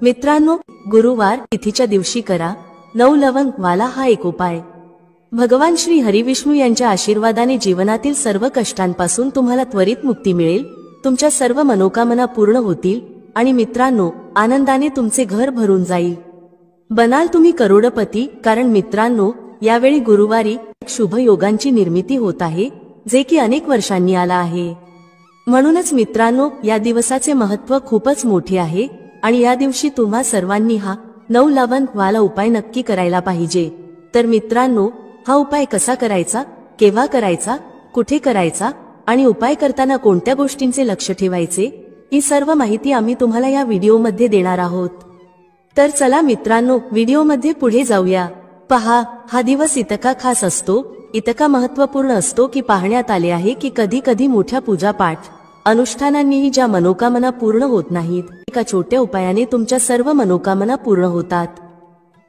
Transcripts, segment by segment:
मित्रांनो, गुरुवार तिथीच्या दिवशी करा 9 लवंग वाला हा एक उपाय। भगवान श्री हरिविष्णू यांच्या आशीर्वादाने जीवनातील सर्व कष्टांपासून तुम्हाला त्वरित मुक्ती मिळेल, तुमच्या सर्व मनोकामना पूर्ण होतील आणि मित्रांनो, आनंदाने तुमचे घर भरून जाईल। बनाल तुम्ही करोडपती, कारण मित्रांनो, यावेळी गुरुवारी शुभ योगांची निर्मिती होत आहे, जे की अनेक वर्षांनी आला आहे। म्हणूनच मित्रांनो, या दिवसाचे महत्त्व खूपच मोठे आहे आणि या दिवशी तुम्हा सर्वांनी हा 9 लवंग वाला उपाय नक्की करायला पाहिजे। तर मित्रांनो, हा उपाय कसा करायचा, केव्हा करायचा, कुठे करायचा आणि उपाय करताना कोणत्या गोष्टींचे लक्ष ठेवायचे, ही सर्व माहिती आम्ही तुम्हाला या व्हिडिओमध्ये देणार आहोत। तर चला मित्रांनो, व्हिडिओमध्ये पुढे जाऊया। पहा, हा दिवस इतका खास असतो, इतका महत्त्वपूर्ण असतो की पाहण्यात आले आहे की कधी कधी मोठ्या पूजापाठ अनुष्ठानांनीही ज्या मनोकामना पूर्ण होत नाहीत, एका छोट्या उपायाने तुमच्या सर्व मनोकामना पूर्ण होतात।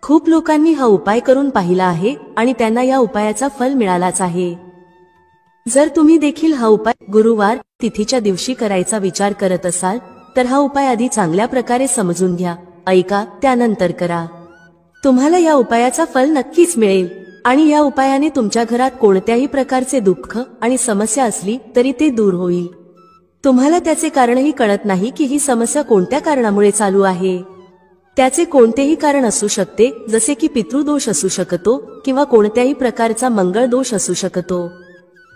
खूप लोकांनी हा उपाय करून पाहिला आहे आणि त्यांना या उपायाचा फल मिळालाच आहे। जर तुम्ही देखील हा उपाय गुरुवार तिथीच्या दिवशी करायचा विचार करत असाल, तर हा उपाय आधी चांगल्या प्रकारे समजून घ्या, ऐका, त्यानंतर करा। तुम्हाला या उपायाचा फल नक्कीच मिळेल आणि या उपायाने तुमच्या घरात कोणत्याही प्रकारचे दुःख आणि समस्या असली तरी ते दूर होईल। तुम्हाला त्याचे कारणही कळत नाही की ही समस्या कोणत्या कारणामुळे चालू आहे। त्याचे कोणतेही कारण असू शकते, जसे की पितृदोष असू शकतो किंवा कोणत्याही प्रकारचा मंगळ दोष असू शकतो।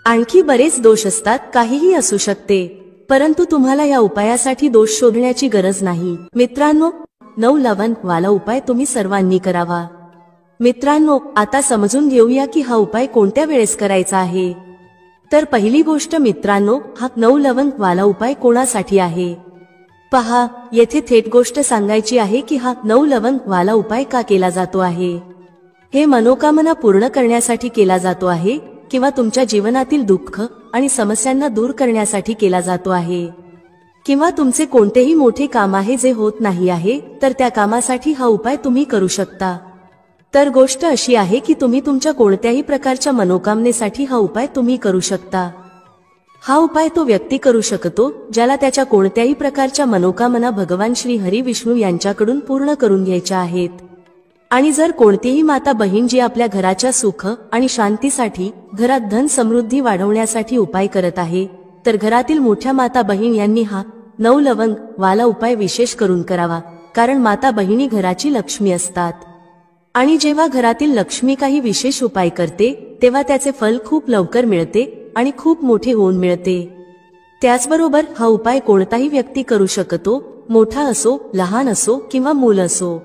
आणखी बरेच दोष असतात, काहीही असू शकते, परंतु तुम्हाला या उपायासाठी दोष शोधण्याची गरज नाही। मित्रांनो, 9 लवंग वाला उपाय तुम्ही सर्वांनी करावा। मित्रांनो, आता समजून घेऊया की हा उपाय कोणत्या वेळेस करायचा आहे। तर पहिली गोष्ट मित्रांनो, हा 9 लवंग वाला उपाय कोणासाठी आहे। पहा, येथे थेट गोष्ट सांगायची आहे की हा 9 लवंग वाला उपाय का केला जातो आहे। हे मनोकामना पूर्ण करण्यासाठी केला जातो आहे किंवा तुमच्या जीवनातील दुःख आणि समस्यांना दूर करण्यासाठी केला जातो आहे, किंवा तुमचे कोणतेही मोठे काम आहे जे होत नाही आहे, तर त्या कामासाठी हा उपाय तुम्ही करू शकता। तर गोष्ट अशी आहे की तुम्ही तुमच्या कोणत्याही प्रकारच्या मनोकामनेसाठी हा उपाय तुम्ही करू शकता। हा उपाय तो व्यक्ती करू शकतो ज्याला त्याच्या कोणत्याही प्रकारच्या मनोकामना भगवान श्री हरिविष्णू यांच्याकडून पूर्ण करून घ्यायच्या आहेत। आणि जर कोणतीही माता बहीण जी आपल्या घराच्या सुख आणि शांतीसाठी, घरात धन समृद्धी वाढवण्यासाठी उपाय करत आहे, तर घरातील मोठ्या माता बहीण यांनी हा 9 लवंग वाला उपाय विशेष करून करावा, कारण माता बहिणी घराची लक्ष्मी असतात आणि जेव्हा घरातील लक्ष्मी काही विशेष उपाय करते तेव्हा त्याचे फल खूप लवकर मिळते आणि खूप मोठे होऊन मिळते। त्याचबरोबर हा उपाय कोणताही व्यक्ती करू शकतो, मोठा असो, लहान असो किंवा मूल असो।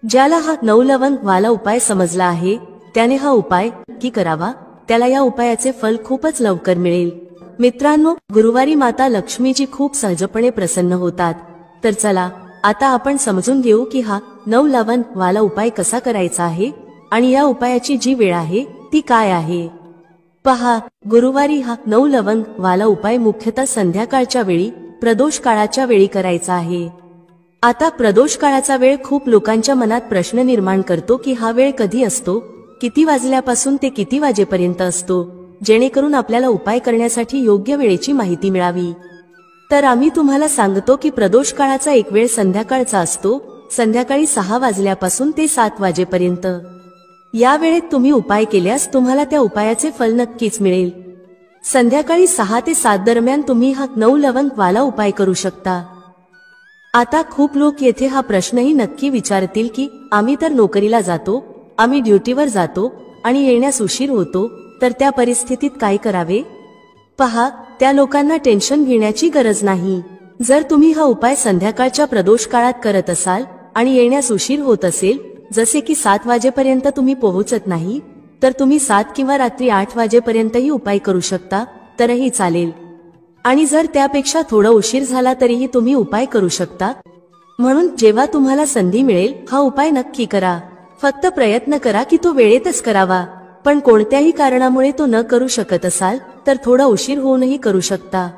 ज्याला हा 9 लवंग वाला उपाय समजला आहे त्याने हा उपाय नक्की करावा, त्याला या उपायाचे फल खूपच लवकर मिळेल। मित्रांनो, गुरुवारी माता लक्ष्मीजी खूप सहजपणे प्रसन्न होतात। तर चला आता आपण समजून घेऊ की हा 9 लवंग वाला उपाय कसा करायचा आहे आणि या उपायाची जी वेळ आहे ती काय आहे। पहा, गुरुवारी हा 9 लवंग वाला उपाय मुख्यतः संध्याकाळच्या वेळी, प्रदोष काळाच्या वेळी करायचा आहे। आता प्रदोष काळाचा वेळ खूप लोकांच्या मनात प्रश्न निर्माण करतो की हा वेळ कधी असतो, किती वाजल्यापासून ते किती वाजेपर्यंत असतो, जेणेकरून आपल्याला उपाय करण्यासाठी योग्य वेळेची माहिती मिळावी। तर आम्ही तुम्हाला सांगतो की प्रदोष काळाचा एक वेळ संध्याकाळचा असतो, संध्याकाळी 6 वाजल्यापासून ते 7 वाजेपर्यंत। या वेळेत तुम्ही उपाय केल्यास तुम्हाला त्या उपायाचे फल नक्कीच मिळेल। संध्याकाळी 6 ते 7 दरम्यान तुम्ही हा 9 लवंग वाला उपाय करू शकता। आता खूप लोक येथे हा प्रश्नही नक्की विचारतील की आम्ही तर नोकरीला जातो, आम्ही ड्युटीवर जातो आणि येण्यास उशीर होतो, तर त्या परिस्थितीत काय करावे। पहा, त्या लोकांना टेन्शन घेण्याची गरज नाही। जर तुम्ही हा उपाय संध्याकाळच्या प्रदोष काळात करत असाल आणि येण्यास उशीर होत असेल, जसे की 7 वाजेपर्यंत तुम्ही पोहोचत नाही, तर तुम्ही 7 किंवा रात्री 8 वाजेपर्यंतही उपाय करू शकता, तरही चालेल। आणि जर त्यापेक्षा थोडा उशीर झाला तरीही तुम्ही उपाय करू शकता। म्हणून जेव्हा तुम्हाला संधी मिळेल हा उपाय नक्की करा। फक्त प्रयत्न करा की तो वेळेतच करावा, पण कोणत्याही कारणामुळे तो न करू शकत असाल तर थोडा उशीर होऊनही करू शकता।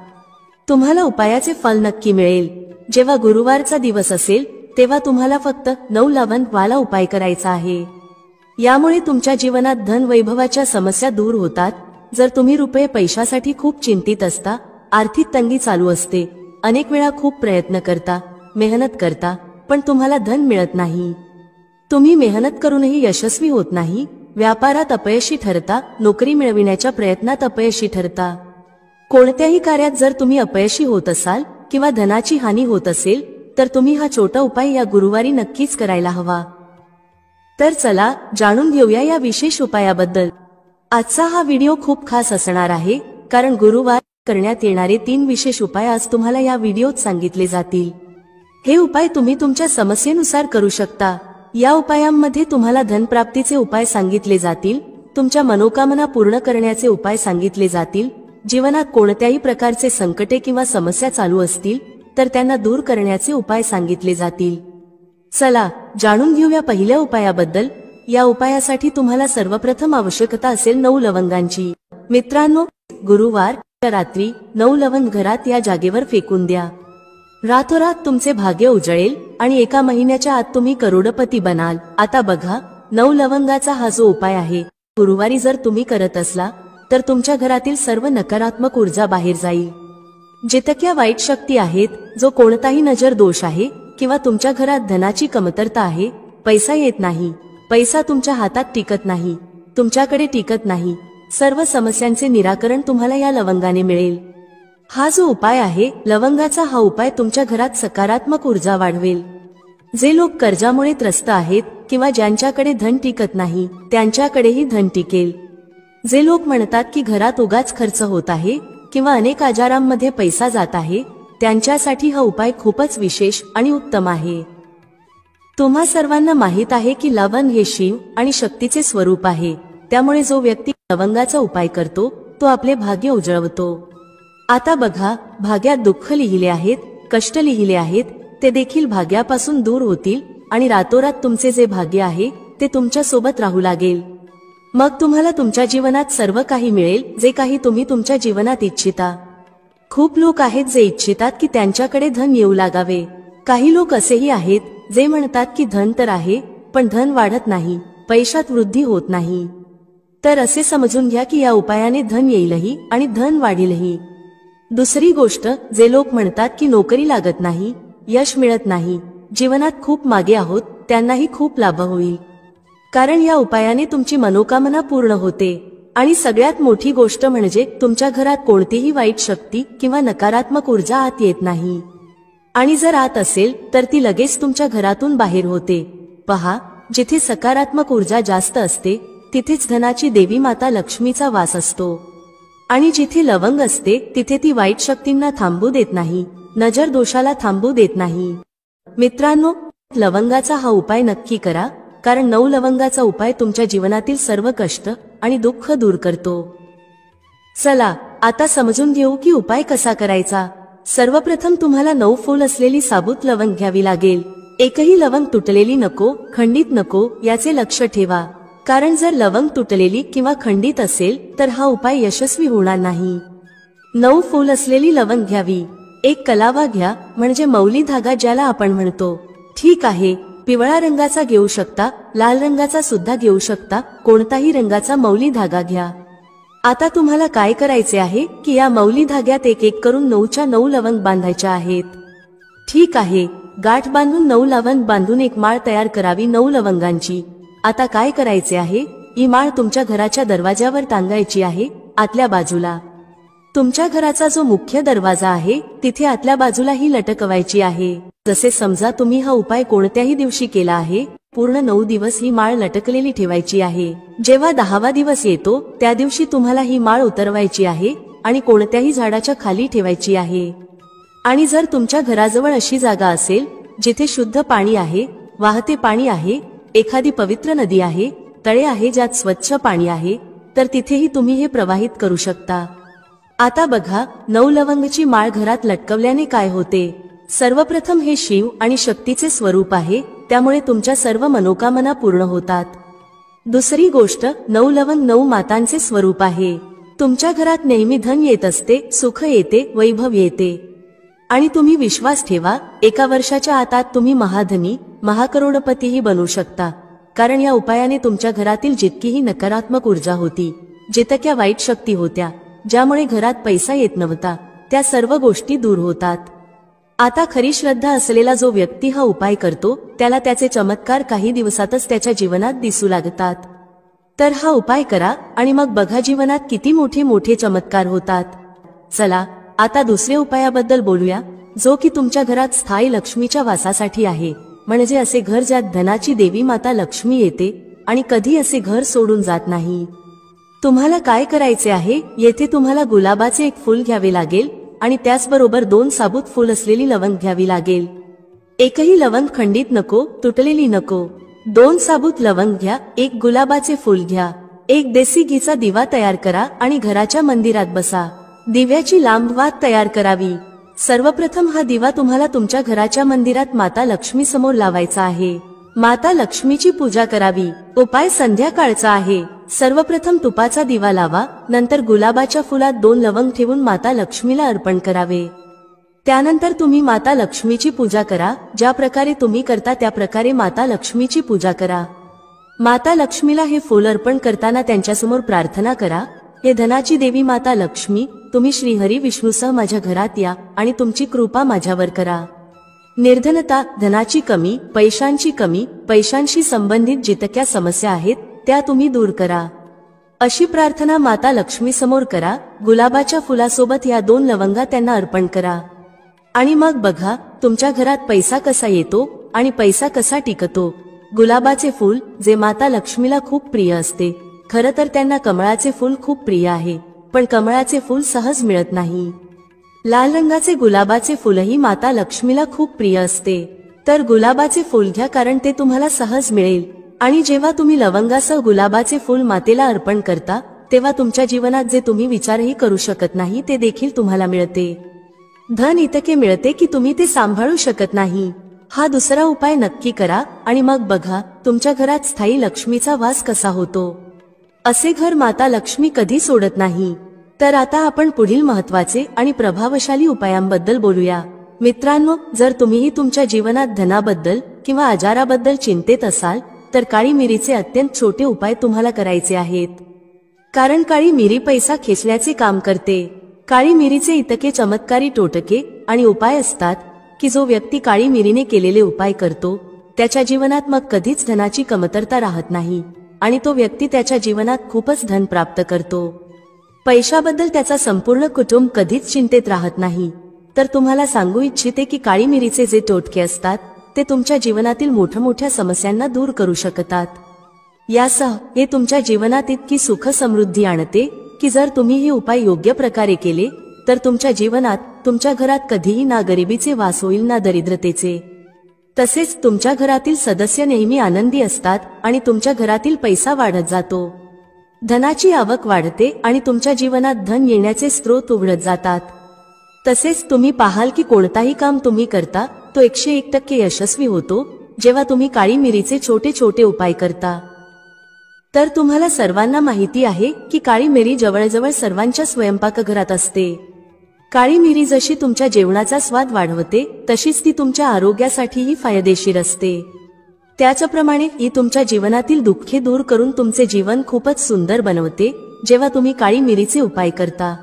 तुम्हाला उपायाचे फल नक्की मिळेल। जेव्हा गुरुवारचा दिवस असेल तेव्हा तुम्हाला फक्त 9 लवंग वाला उपाय करायचा आहे। यामुळे तुमच्या जीवनात धन वैभवाच्या समस्या दूर होतात। जर तुम्ही रुपये पैशासाठी खूप चिंतित असता, आर्थिक तंगी चालू असते, अनेक वेळा खूप प्रयत्न करता, मेहनत करता, पण तुम्हाला धन मिळत नाही। तुम्ही मेहनत करूनही यशस्वी होत नाही, व्यापारात अपयशी ठरता, नोकरी मिळविण्याच्या प्रयत्नात अपयशी ठरता। कोणत्याही कार्यात जर तुम्ही अपयशी होत असाल किंवा धनाची हानी होत असेल तर तुम्ही हा छोटा उपाय या गुरुवारी नक्कीच करायला हवा। तर चला जाणून घेऊया या विशेष उपायाबद्दल। आजचा हा व्हिडिओ खूप खास असणार आहे, कारण गुरुवार करण्यात येणारे 3 विशेष उपाय आज तुम्हाला या व्हिडिओत सांगितले जातील। हे उपाय तुम्ही तुमच्या समस्येनुसार करू शकता। या उपायांमध्ये तुम्हाला धनप्राप्तीचे उपाय सांगितले जातील, तुमच्या मनोकामना पूर्ण करण्याचे उपाय सांगितले जातील, जीवनात कोणत्याही प्रकारचे संकटे किंवा समस्या चालू असतील तर त्यांना दूर करण्याचे उपाय सांगितले जातील। चला जाणून घेऊया पहिल्या उपायाबद्दल। या उपायासाठी तुम्हाला सर्वप्रथम आवश्यकता असेल 9 लवंगांची। मित्रांनो, गुरुवार रात्री 9 लवंग घरात या जागेवर फेकून द्या। रातोरात तुमचे भाग्य उजळेल आणि 1 महिन्याच्या आत तुम्ही करोडपती बनाल। आता बघा, 9 लवंगाचा हा जो उपाय आहे, गुरुवारी जर तुम्ही करत असला तर तुमच्या घरातील सर्व नकारात्मक ऊर्जा बाहेर जाईल। जितक्या वाईट शक्ती आहेत, जो कोणताही नजर दोष आहे किंवा तुमच्या घरात धनाची कमतरता आहे, पैसा येत नाही, पैसा तुमच्या हातात टिकत नाही, तुमच्याकडे टिकत नाही, सर्व समस्यांचे निराकरण तुम्हाला या लवंगाने मिळेल। हा जो उपाय आहे, लवंगाचा हा उपाय तुमच्या घरात सकारात्मक ऊर्जा वाढवेल। जे लोक कर्जामुळे त्रस्त आहेत किंवा ज्यांच्याकडे धन टिकत नाही, त्यांच्याकडेही धन टिकेल। जे लोक म्हणतात की घरात उगाच खर्च होत आहे किंवा अनेक आजारांमध्ये पैसा जात आहे, त्यांच्यासाठी हा उपाय खूपच विशेष आणि उत्तम आहे। तुम्हा सर्वांना माहित आहे की लवंग हे शिव आणि शक्तीचे स्वरूप आहे, त्यामुळे जो व्यक्ती लवंगाचा उपाय करतो तो आपले भाग्य उजळवतो। आता बघा, भाग्यात दुःख लिहिले आहेत, कष्ट लिहिले आहेत, ते देखील भाग्यापासून दूर होतील आणि रातोरात तुमचे जे भाग्य आहे ते तुमच्या सोबत राहू लागेल। मग तुम्हाला तुमच्या जीवनात सर्व काही मिळेल जे काही तुम्ही तुमच्या जीवनात इच्छिता। खूप लोक आहेत जे इच्छितात की त्यांच्याकडे धन येऊ लागावे। काही लोक असेही आहेत जे म्हणतात की धन तर आहे पण धन वाढत नाही, पैशात वृद्धी होत नाही। तर असे समजून घ्या की या उपायाने धन येईलही आणि धन वाढीलही। दुसरी गोष्ट, जे लोक म्हणतात की नोकरी लागत नाही, यश मिळत नाही, जीवनात खूप मागे आहोत, त्यांनाही खूप लाभ होईल। कारण या उपायाने तुमची मनोकामना पूर्ण होते। आणि सगळ्यात मोठी गोष्ट म्हणजे तुमच्या घरात कोणतीही वाईट शक्ती किंवा नकारात्मक ऊर्जा आत येत नाही। आणि जर आत असेल तर ती लगेच तुमच्या घरातून बाहेर होते। पहा, जिथे सकारात्मक ऊर्जा जास्त असते तिथेच धनाची देवी माता लक्ष्मीचा वास असतो। आणि जिथे लवंग असते तिथे ती वाईट शक्तींना थांबू देत नाही, नजर दोषाला थांबू देत नाही। मित्रांनो, लवंगाचा हा उपाय नक्की करा, कारण 9 लवंगाचा उपाय तुमच्या जीवनातील सर्व कष्ट आणि दुःख दूर करतो। चला आता समजून घेऊ की उपाय कसा करायचा। सर्वप्रथम तुम्हाला 9 फूल असलेली साबूत लवंग घ्यावी लागेल। एकही लवंग तुटलेली नको, खंडित नको, याचे लक्ष ठेवा। कारण जर लवंग तुटलेली किंवा खंडित असेल तर हा उपाय यशस्वी होणार नाही। 9 फूल असलेली लवंग घ्यावी। एक कलावा घ्या, म्हणजे मौली धागा ज्याला आपण म्हणतो। ठीक आहे, पिवळा रंगाचा घेऊ शकता, लाल रंगाचा सुद्धा घेऊ शकता, कोणताही रंगाचा मौली धागा घ्या। आता तुम्हाला काय करायचे आहे की या मौली धाग्यात एक एक करून 9च्या 9 लवंग बांधायच्या आहेत। ठीक आहे, गाठ बांधून 9 लवंग बांधून एक माळ तयार करावी 9 लवंगांची। आता काय करायचे आहे, ही माळ तुमच्या घराच्या दरवाजावर टांगायची आहे, आतल्या बाजूला। तुमच्या घराचा जो मुख्य दरवाजा आहे तिथे आतल्या बाजूला ही लटकवायची आहे। जसे समजा तुम्ही हा उपाय कोणत्याही दिवशी केला आहे, पूर्ण 9 दिवस ही माळ लटकलेली ठेवायची आहे। जेव्हा 10वा दिवस येतो त्या दिवशी तुम्हाला ही माळ उतरवायची आहे आणि कोणत्याही झाडाच्या खाली ठेवायची आहे। आणि जर तुमच्या घराजवळ अशी जागा असेल जिथे शुद्ध पाणी आहे, वाहते पाणी आहे, एखादी पवित्र नदी आहे, तळे आहे ज्यात स्वच्छ पाणी आहे, तर तिथेही तुम्ही हे प्रवाहित करू शकता। आता बघा, 9 लवंगची माळ घरात लटकवल्याने काय होते। सर्वप्रथम हे शिव आणि शक्तीचे स्वरूप आहे, त्यामुळे तुमच्या सर्व मनोकामना पूर्ण होतात। दुसरी गोष्ट, 9 लवंग 9 मातांचे स्वरूप आहे। तुमच्या घरात नेहमी धन येत असते, सुख येते, वैभव येते। आणि तुम्ही विश्वास ठेवा, 1 वर्षाच्या आत तुम्ही महाधनी, महाकरोडपतीही बनू शकता। कारण या उपायाने तुमच्या घरातील जितकीही नकारात्मक ऊर्जा होती, जितक्या वाईट शक्ती होत्या, ज्यामुळे घरात पैसा येत नव्हता, त्या सर्व गोष्टी दूर होतात। आता खरी श्रद्धा असलेला जो व्यक्ती हा उपाय करतो त्याला त्याचे चमत्कार काही दिवसातच त्याच्या जीवनात दिसू लागतात. तर हा उपाय करा आणि मग बघा जीवनात किती मोठे मोठे चमत्कार होतात. चला आता दुसऱ्या उपायाबद्दल बोलूया, जो की तुमच्या घरात स्थायी लक्ष्मीच्या वासासाठी आहे. म्हणजे असे घर ज्यात धनाची देवी माता लक्ष्मी येते आणि कधी असे घर सोडून जात नाही. तुम्हाला काय करायचे आहे, येथे तुम्हाला गुलाबाचे एक फूल घ्यावे लागेल आणि त्याचबरोबर 2 साबूत फूल असलेली लवंग घ्यावी लागेल. एकही लवंग खंडित नको, तुटलेली नको. 2 साबूत लवंग घ्या, 1 गुलाबाचे फूल घ्या, 1 देसी घीचा दिवा तयार करा आणि घराच्या मंदिरात बसा. दिव्याची लांब वात तयार करावी. सर्वप्रथम हा दिवा तुम्हाला तुमच्या घराच्या मंदिरात माता लक्ष्मी समोर लावायचा आहे. माता लक्ष्मीची पूजा करावी. उपाय संध्याकाळचा आहे. सर्वप्रथम तुपाचा दिवा लावा, नंतर गुलाबाच्या फुलात 2 लवंग ठेवून माता लक्ष्मीला अर्पण करावे. त्यानंतर तुम्ही माता लक्ष्मीची पूजा करा. ज्या प्रकारे तुम्ही करता त्या प्रकारे माता लक्ष्मीची पूजा करा. माता लक्ष्मीला हे फूल अर्पण करताना त्यांच्यासमोर प्रार्थना करा, हे धनाची देवी माता लक्ष्मी, तुम्ही श्रीहरी विष्णूसह माझ्या घरात या आणि तुमची कृपा माझ्यावर करा. निर्धनता, धनाची कमी, पैशांची कमी, पैशांशी संबंधित जितक्या समस्या आहेत त्या तुम्ही दूर करा. अशी प्रार्थना माता लक्ष्मी समोर करा. गुलाबाच्या फुलासोबत या 2 लवंगा त्यांना अर्पण करा. आणि मग बघा तुमच्या घरात पैसा कसा येतो आणि पैसा कसा टिकतो. गुलाबाचे फूल जे माता लक्ष्मीला खूप प्रिय असते. खरं तर त्यांना कमळाचे फूल खूप प्रिय आहे, पण कमळाचे फूल सहज मिळत नाही. लाल रंगाचे गुलाबाचे फूलही माता लक्ष्मीला खूप प्रिय असते. तर गुलाबाचे फूल घ्या, कारण ते तुम्हाला सहज मिळेल. आणि जेव्हा तुम्ही लवंगासह गुलाबाचे फूल मातेला अर्पण करता तेव्हा तुमच्या जीवनात जे तुम्ही विचारही करू शकत नाही ते देखील तुम्हाला मिळते. धन इतके मिळते की तुम्ही ते सांभाळू शकत नाही. हा दुसरा उपाय नक्की करा आणि मग बघा तुमच्या घरात स्थायी लक्ष्मीचा वास कसा होतो. असे घर माता लक्ष्मी कधी सोडत नाही. तर आता आपण पुढील महत्त्वाचे आणि प्रभावशाली उपायांबद्दल बोलूया. मित्रांनो, जर तुम्हीही तुमच्या जीवनात धनाबद्दल किंवा आजाराबद्दल चिंतेत असाल तर काळी मिरीचे अत्यंत छोटे उपाय तुम्हाला करायचे आहेत. कारण काळी मिरी पैसा खेचण्याचे काम करते. काळी मिरीचे इतके चमत्कारी टोटके आणि उपाय असतात की जो व्यक्ती काळी मिरीने केलेले उपाय करतो त्याच्या जीवनात मग कधीच धनाची कमतरता राहत नाही आणि तो व्यक्ती त्याच्या जीवनात खूपच धन प्राप्त करतो. पैशाबद्दल त्याचा संपूर्ण कुटुंब कधीच चिंतेत राहत नाही. तर तुम्हाला सांगू इच्छिते की काळी मिरीचे जे टोटके असतात ते तुमच्या जीवनातील मोठ्या समस्यांना दूर करू शकतात. यासह हे तुमच्या जीवनात इतकी सुख समृद्धी आणते की जर तुम्ही हे उपाय योग्य प्रकारे केले तर तुमच्या जीवनात तुमच्या घरात कधीही ना गरिबीचे वास होईल ना दरिद्रतेचे. तसेच तुमच्या घरातील सदस्य नेहमी आनंदी असतात आणि तुमच्या घरातील पैसा वाढत जातो. धनाची आवक वाढते आणि तुमच्या जीवनात धन येण्याचे स्रोत उघडत जातात. तसेच तुम्ही पाहाल की कोणताही काम तुम्ही करता तो 101% यशस्वी होतो जेव्हा तुम्ही काळी मिरीचे छोटे छोटे उपाय करता. तर तुम्हाला सर्वांना माहिती आहे की काळी मिरी जवळजवळ सर्वांच्या स्वयंपाकघरात असते. काळी मिरी जशी तुमच्या जेवणाचा स्वाद वाढवते तशीच ती तुमच्या आरोग्यासाठीही फायदेशीर असते. त्याचप्रमाणे ही तुमच्या जीवनातील दुःखे दूर करून तुमचे जीवन खूपच सुंदर बनवते जेव्हा तुम्ही काळी मिरीचे उपाय करता.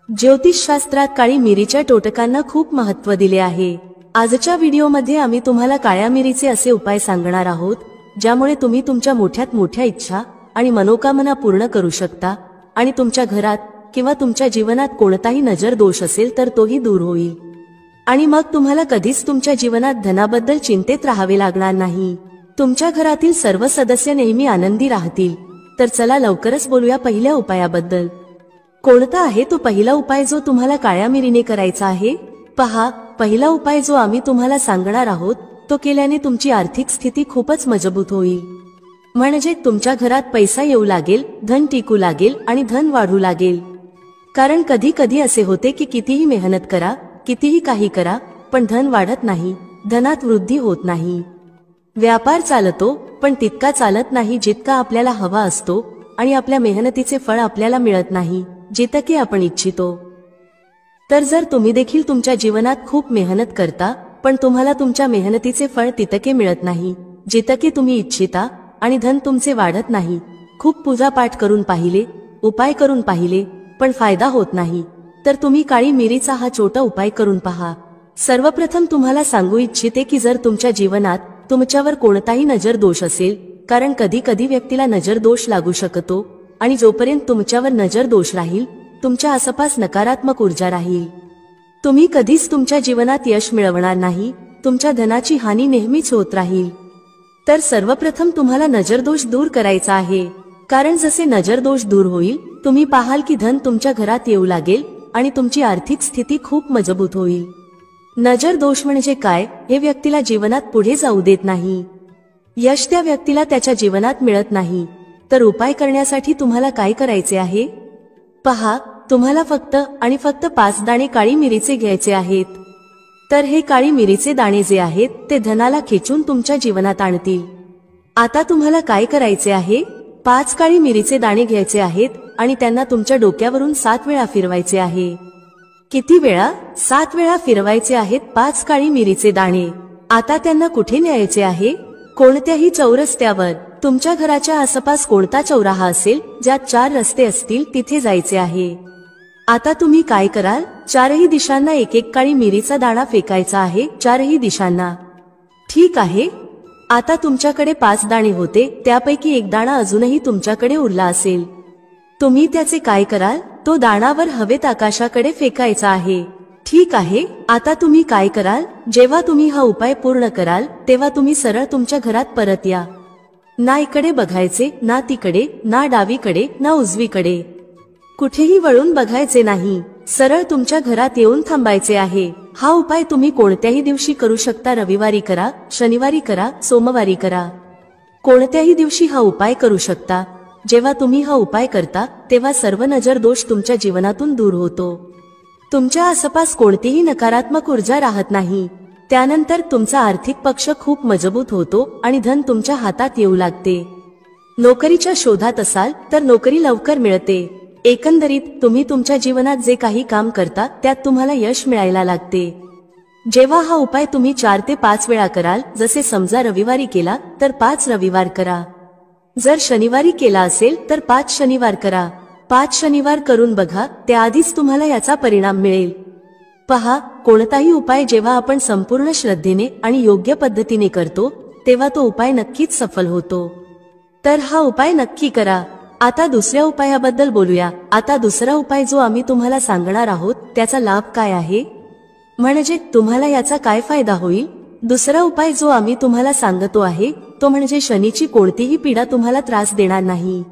ज्योतिषशास्त्रात काळी मिरीच्या टोटकांना खूप महत्त्व दिले आहे. आजच्या व्हिडिओमध्ये आम्ही तुम्हाला काळ्या मिरीचे असे उपाय सांगणार आहोत ज्यामुळे तुम्ही तुमच्या मोठ्यात मोठ्या इच्छा आणि मनोकामना पूर्ण करू शकता आणि तुमच्या घरात किंवा तुमच्या जीवनात कोणताही नजर दोष असेल तर तोही दूर होईल. आणि मग तुम्हाला कधीच तुमच्या जीवनात धनाबद्दल चिंतेत राहावे लागणार नाही. तुमच्या घरातील सर्व सदस्य नेहमी आनंदी राहतील. तर चला लवकरच बोलूया पहिल्या उपायाबद्दल. कोणता आहे तो पहिला उपाय जो तुम्हाला काळ्या मिरीने करायचा आहे? पहा, पहिला उपाय जो आम्ही तुम्हाला सांगणार आहोत तो केल्याने तुमची आर्थिक स्थिती खूपच मजबूत होईल. म्हणजे तुमच्या घरात पैसा येऊ लागेल, धन टिकू लागेल आणि धन वाढू लागेल. कारण कधी कधी असे होते की कितीही मेहनत करा, कितीही काही करा, पण धन वाढत नाही, धनात वृद्धी होत नाही. व्यापार चालतो पण तितका चालत नाही जितका आपल्याला हवा असतो आणि आपल्या मेहनतीचे फळ आपल्याला मिळत नाही जितके आपण इच्छितो. तर जर तुम्ही देखील तुमच्या जीवनात खूप मेहनत करता पण तुम्हाला तुमच्या मेहनतीचे फळ तितके मिळत नाही जितके तुम्ही इच्छिता आणि धन तुमचे वाढत नाही, खूप पूजापाठ करून पाहिले, उपाय करून पाहिले पण फायदा होत नाही, तर तुम्ही काळी मिरीचा हा छोटा उपाय करून पहा. सर्वप्रथम तुम्हाला सांगू इच्छिते की जर तुमच्या जीवनात तुमच्यावर कोणताही नजर दोष असेल, कारण कधी कधी व्यक्तीला नजर दोष लागू शकतो, आणि जोपर्यंत तुमच्यावर नजर दोष राहील तुमच्या आसपास नकारात्मक ऊर्जा राहील, तुम्ही कधीच तुमच्या जीवनात यश मिळवणार नाही, तुमच्या धनाची हानी नेहमीच होत राहील। तर सर्वप्रथम तुम्हाला नजरदोष दूर करायचा आहे, कारण जसे नजरदोष दूर होईल तुम्ही पाहाल की धन तुमच्या घरात येऊ लागेल आणि तुमची आर्थिक स्थिती खूप मजबूत होईल। नजर दोष म्हणजे काय हे व्यक्तीला जीवनात पुढे जाऊ देत नाही, यश त्या व्यक्तीला त्याच्या जीवनात मिळत नाही। तर उपाय करण्यासाठी तुम्हाला काय करायचे आहे पहा, तुम्हाला फक्त आणि फक्त 5 दाणे काळी मिरीचे घ्यायचे आहेत। तर हे काळी मिरीचे दाणे जे आहेत ते धनाला खेचून तुमच्या जीवनात आणतील। आता तुम्हाला काय करायचे आहे, 5 काळी मिरीचे दाणे घ्यायचे आहेत आणि त्यांना तुमच्या डोक्यावरून 7 वेळा फिरवायचे आहे। किती वेळा? 7 वेळा फिरवायचे आहेत 5 काळी मिरीचे दाणे। आता त्यांना कुठे न्यायचे आहे? कोणत्याही चौरस्त्यावर, तुमच्या घराच्या आसपास कोणता चौराहा असेल ज्यात 4 रस्ते असतील तिथे जायचे आहे। आता तुम्ही काय कराल, 4ही दिशांना एक एक काळी मिरीचा दाणा फेकायचा आहे, 4ही दिशांना। ठीक आहे, आता तुमच्याकडे 5 दाणे होते, त्यापैकी एक दाणा अजूनही तुमच्याकडे उरला असेल, तुम्ही त्याचे काय कराल, तो दाणावर हवेत आकाशाकडे फेकायचा आहे। ठीक आहे, आता तुम्ही काय कराल, जेव्हा तुम्ही हा उपाय पूर्ण कराल तेव्हा तुम्ही सरळ तुमच्या घरात परत या, ना इकडे बघायचे, ना तिकडे, ना डावीकडे, ना उजवीकडे, कुठेही वळून बघायचे नाही, सरळ तुमच्या घरात येऊन थांबायचे आहे। हा उपाय तुम्ही कोणत्याही दिवशी करू शकता, रविवारी करा, शनिवारी करा, सोमवारी करा, कोणत्याही दिवशी हा उपाय करू शकता। जेव्हा तुम्ही हा उपाय करता तेव्हा सर्व नजर दोष तुमच्या जीवनातून दूर होतो, तुमच्या आसपास कोणतीही नकारात्मक ऊर्जा राहत नाही। त्यानंतर तुमचा आर्थिक पक्ष खूप मजबूत होतो आणि धन तुमच्या हातात येऊ लागते। नोकरीच्या शोधात असाल तर नोकरी लवकर मिळते। एकंदरीत तुम्ही तुमच्या जीवनात जे काही काम करता त्यात तुम्हाला यश मिळायला लागते। जेव्हा हा उपाय तुम्ही 4 ते 5 वेळा कराल, जसे समजा रविवारी केला तर 5 रविवार करा, जर शनिवारी केला असेल तर 5 शनिवार करा, 5 शनिवार करून बघा, त्याआधीच तुम्हाला याचा परिणाम मिळेल। पहा, कोणताही उपाय जेव्हा आपण संपूर्ण श्रद्धेने आणि योग्य पद्धतीने करतो तेव्हा तो उपाय नक्कीच सफल होतो। तर हा उपाय नक्की करा। आता दुसऱ्या उपायाबद्दल बोलूया। आता दुसरा उपाय जो आम्ही तुम्हाला सांगणार आहोत त्याचा लाभ काय आहे, म्हणजे तुम्हाला याचा काय फायदा होईल। दुसरा उपाय जो आम्ही तुम्हाला सांगतो आहे तो म्हणजे शनीची कोणतीही पीडा तुम्हाला त्रास देणार नाही।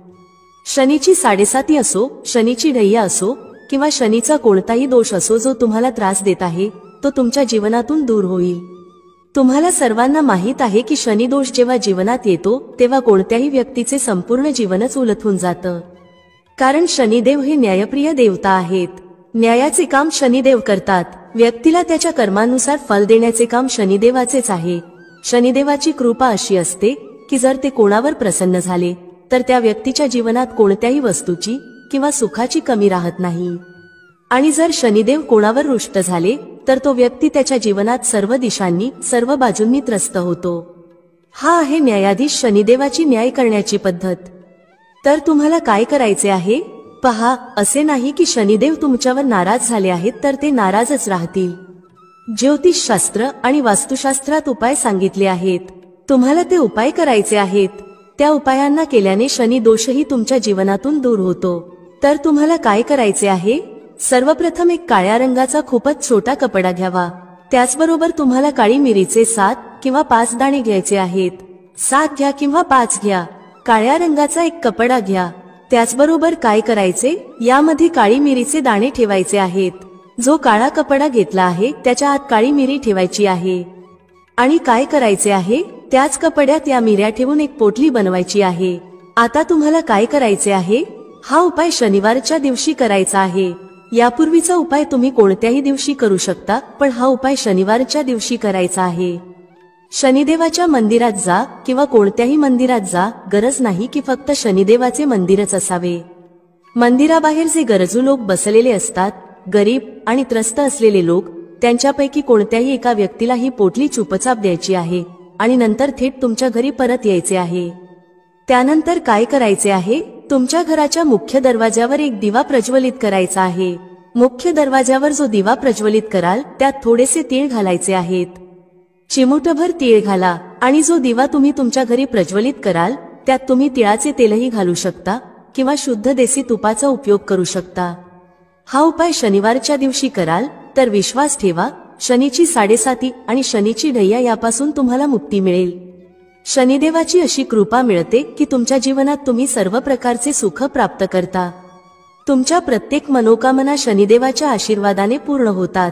शनीची 7.5 असो, शनीची ढैया असो किंवा शनीचा कोणताही दोष असो जो तुम्हाला त्रास देत आहे तो तुमच्या जीवनातून दूर होईल। तुम्हाला सर्वांना माहित आहे की शनी दोष जेव्हा जीवनात येतो तेव्हा कोणत्याही व्यक्तीचे संपूर्ण जीवनच उलथून जातं, कारण शनिदेव हे न्यायप्रिय देवता आहेत। न्यायाचे काम शनिदेव करतात, व्यक्तीला त्याच्या कर्मानुसार फल देण्याचे काम शनिदेवाचेच आहे। शनिदेवाची कृपा अशी असते की जर ते कोणावर प्रसन्न झाले तर त्या व्यक्तीच्या जीवनात कोणत्याही वस्तूची किंवा सुखाची कमी राहत नाही, आणि जर शनिदेव कोणावर रुष्ट झाले तर तो व्यक्ती त्याच्या जीवनात सर्व दिशांनी, सर्व बाजूंनी त्रस्त होतो। हा आहे न्यायाधीश शनिदेवाची न्याय करण्याची पद्धत। तर तुम्हाला काय करायचे आहे, पहा, असे नाही की शनिदेव तुमच्यावर नाराज झाले आहेत तर ते नाराजच राहतील। ज्योतिषशास्त्र आणि वास्तुशास्त्रात उपाय सांगितले आहेत, तुम्हाला ते उपाय करायचे आहेत। त्या उपायांना केल्याने शनी दोषही तुमच्या जीवनातून दूर होतो। तर तुम्हाला काय करायचे आहे, सर्वप्रथम एक काळ्या रंगाचा खूपच छोटा कपडा घ्यावा, त्याचबरोबर तुम्हाला काळी मिरीचे 7 किंवा 5 दाणे घ्यायचे आहेत। 7 घ्या किंवा 5 घ्या, काळ्या रंगाचा एक कपडा घ्या। त्याचबरोबर काय करायचे, यामध्ये काळी मिरीचे दाणे ठेवायचे आहेत। जो काळा कपडा घेतला आहे त्याच्या आत काळी मिरी ठेवायची आहे, आणि काय करायचे आहे, त्याच कपड्यात या मिऱ्या ठेवून एक पोटली बनवायची आहे। आता तुम्हाला काय करायचे आहे, हा उपाय शनिवारच्या दिवशी करायचा आहे। यापूर्वीचा उपाय तुम्ही कोणत्याही दिवशी करू शकता, पण हा उपाय शनिवारच्या दिवशी करायचा आहे। शनिदेवाच्या मंदिरात जा किंवा कोणत्याही मंदिरात जा, गरज नाही की फक्त शनिदेवाचे मंदिरच असावे। मंदिराबाहेर जे गरजू लोक बसलेले असतात, गरीब आणि त्रस्त असलेले लोक, त्यांच्यापैकी कोणत्याही एका व्यक्तीला ही पोटली चुपचाप द्यायची आहे आणि नंतर थेट तुमच्या घरी परत यायचे आहे। त्यानंतर काय करायचे आहे, तुमच्या घराच्या मुख्य दरवाजावर एक दिवा प्रज्वलित करायचा आहे। मुख्य दरवाजावर जो दिवा प्रज्वलित कराल त्यात थोडेसे तीळ घालायचे आहेत. चिमूटभर तीळ घाला आणि जो दिवा तुम्ही तुमच्या घरी प्रज्वलित कराल त्यात तुम्ही तिळाचे तेलही घालू शकता किंवा शुद्ध देसी तुपाचा उपयोग करू शकता. हा उपाय शनिवारच्या दिवशी कराल तर विश्वास ठेवा, शनीची 7.5 आणि शनीची ढैया यापासून तुम्हाला मुक्ती मिळेल. शनिदेवाची अशी कृपा मिळते की तुमच्या जीवनात तुम्ही सर्व प्रकारचे सुख प्राप्त करता. तुमच्या प्रत्येक मनोकामना शनिदेवाच्या आशीर्वादाने पूर्ण होतात.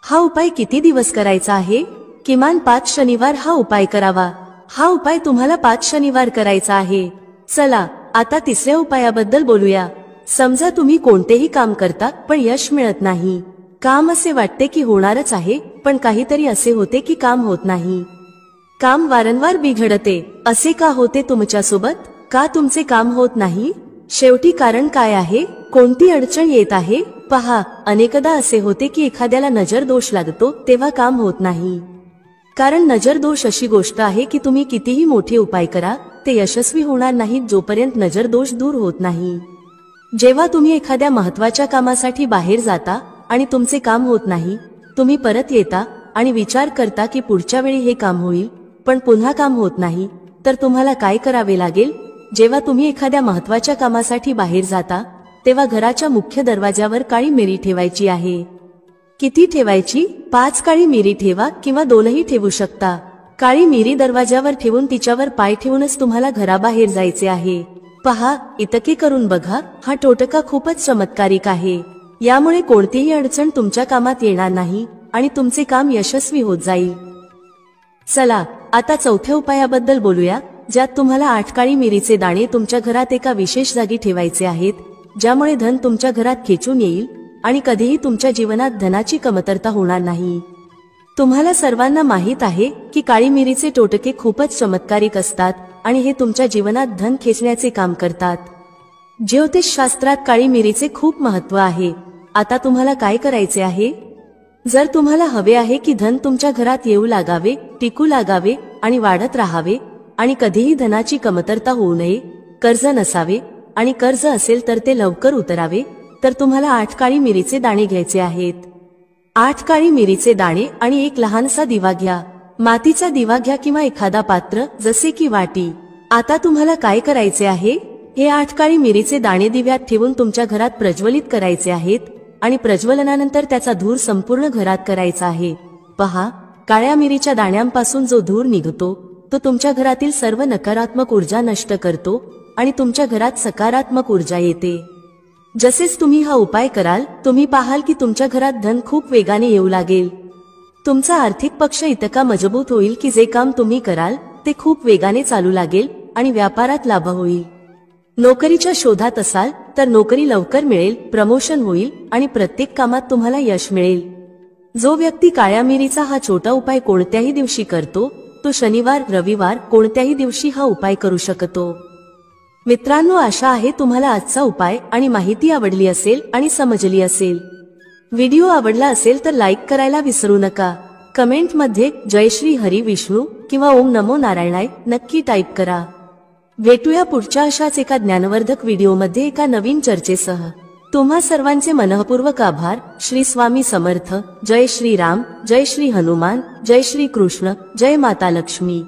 हा उपाय किती दिवस करायचा आहे? किमान 5 शनिवार हा उपाय करावा. हा उपाय तुम्हाला 5 शनिवार करायचा आहे. चला आता तिसऱ्या उपायाबद्दल बोलूया. समजा तुम्ही कोणतेही काम करता पण यश मिळत नाही. काम असे वाटते की होणारच आहे पण काहीतरी असे होते की काम होत नाही. काम वारंवार बिघडते. असे का होते तुमच्यासोबत? का तुमचे काम होत नाही? शेवटी कारण काय आहे? कोणती अडचण येत आहे? पहा, अनेकदा असे होते की एखाद्याला नजर दोष लागतो तेव्हा काम होत नाही. कारण नजर दोष अशी गोष्ट आहे की तुम्ही कितीही मोठे उपाय करा ते यशस्वी होणार नाहीत जोपर्यंत नजर दोष दूर होत नाही. जेव्हा तुम्ही एखाद्या महत्त्वाच्या कामासाठी बाहेर जाता आणि तुमचे काम होत नाही, तुम्ही परत येता आणि विचार करता की पुढच्या वेळी हे काम होईल, पण पुन्हा काम होत नाही, तर तुम्हाला काय करावे लागेल? जेव्हा तुम्ही एखाद्या महत्त्वाच्या कामासाठी बाहेर जाता तेव्हा घराच्या मुख्य दरवाजावर काळी मिरी ठेवायची आहे. किती ठेवायची? 5 काळी मिरी ठेवा किंवा 2ही ठेवू शकता. काळी मिरी दरवाजावर ठेवून तिच्यावर पाय ठेवूनच तुम्हाला घराबाहेर जायचे आहे. पहा, इतके करून बघा, हा टोटका खूपच चमत्कारिक आहे. यामुळे कोणतीही अडचण तुमच्या कामात येणार नाही आणि तुमचे काम यशस्वी होत जाईल. चला आता चौथ्या उपायाबद्दल बोलूया, ज्यात तुम्हाला 8 काळी मिरीचे दाणे तुमच्या घरात एका विशेष जागी ठेवायचे आहेत, ज्यामुळे धन तुमच्या घरात खेचून येईल आणि कधीही तुमच्या जीवनात धनाची कमतरता होणार नाही. तुम्हाला सर्वांना माहित आहे की काळी मिरीचे टोटके खूपच चमत्कारिक असतात आणि हे तुमच्या जीवनात धन खेचण्याचे काम करतात. ज्योतिषशास्त्रात काळी मिरीचे खूप महत्त्व आहे. आता तुम्हाला काय करायचे आहे? जर तुम्हाला हवे आहे की धन तुमच्या घरात येऊ लागावे, टिकू लागावे आणि वाढत राहावे आणि कधीही धनाची कमतरता होऊ नये, कर्ज नसावे आणि कर्ज असेल तर ते लवकर उतरावे, तर तुम्हाला 8 काळी मिरीचे दाणे घ्यायचे आहेत. 8 काळी मिरीचे दाणे आणि एक लहानसा दिवा घ्या. मातीचा दिवा घ्या किंवा एखादा पात्र जसे की वाटी. आता तुम्हाला काय करायचे आहे? हे 8 काळी मिरीचे दाणे दिव्यात ठेवून तुमच्या घरात प्रज्वलित करायचे आहेत आणि प्रज्वलनानंतर त्याचा धूर संपूर्ण घरात करायचा आहे. पहा, काळ्या मिरीच्या दाण्यांपासून जो धूर निघतो तो तुमच्या घरातील सर्व नकारात्मक ऊर्जा नष्ट करतो आणि तुमच्या घरात सकारात्मक ऊर्जा येते. जसेच तुम्ही हा उपाय कराल, तुम्ही पाहाल की तुमच्या घरात धन खूप वेगाने येऊ लागेल. तुमचा आर्थिक पक्ष इतका मजबूत होईल की जे काम तुम्ही कराल ते खूप वेगाने चालू लागेल आणि व्यापारात लाभ होईल. नोकरीच्या शोधात असाल तर नोकरी लवकर मिळेल, प्रमोशन होईल आणि प्रत्येक कामात तुम्हाला यश मिळेल. जो व्यक्ती काळ्या मिरीचा हा छोटा उपाय कोणत्याही दिवशी करतो तो शनिवार, रविवार कोणत्याही दिवशी हा उपाय करू शकतो. मित्रांनो, आशा आहे तुम्हाला आजचा उपाय आणि माहिती आवडली असेल आणि समजली असेल. व्हिडिओ आवडला असेल तर लाईक करायला विसरू नका. कमेंटमध्ये जय श्री हरी विष्णू किंवा ओम नमो नारायणाय नक्की टाईप करा. भेटूया पुढच्या अशाच एका ज्ञानवर्धक व्हिडिओमध्ये एका नवीन चर्चेसह. तुम्हा सर्वांचे मनःपूर्वक आभार. श्री स्वामी समर्थ. जय श्री राम, जय श्री हनुमान, जय श्री कृष्ण, जय माता लक्ष्मी.